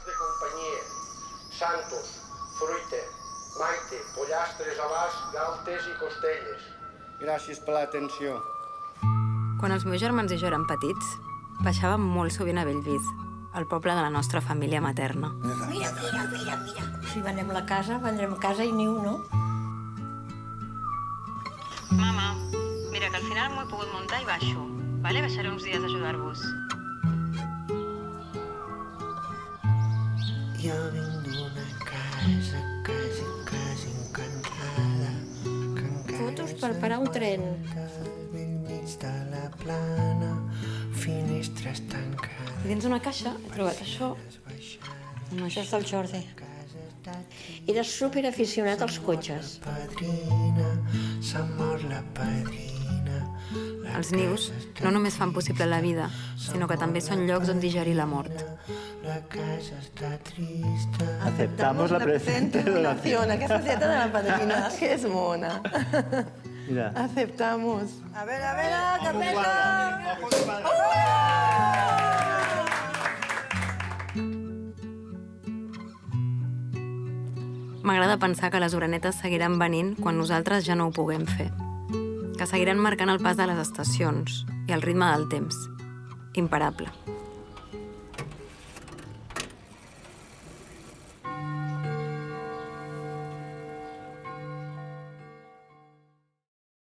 animals de companyia, santos, fruita, maite, pollastres, alàs, galtes i costelles. Gràcies per l'atenció. Quan els meus germans i jo érem petits, baixàvem molt sovint a Bellvís, al poble de la nostra família materna. Mira. Si vendrem a casa i ni un, no? Mama, mira que al final m'ho he pogut muntar i baixo. Vale? Baixaré uns dies a ajudar-vos. Jo vinc d'una casa quasi encantada. Fotos per parar un tren. Al vell mig de la plana, finestres tancades. I dins una caixa he trobat això. Això és del Jordi. Era superaficionat als cotxes. Padrina, s'ha mort la padrina. Els nius no només fan possible la vida, sinó que també són llocs on digerir la mort. La casa està trista. Aceptamos la presente donación. Aquesta fiesta de la padrina, que és mona. Mira. Aceptamos. A ver, Carmela. M'agrada pensar que les orenetes seguiran venint quan nosaltres ja no ho puguem fer. Que seguiran marcant el pas de les estacions i el ritme del temps. Imparable.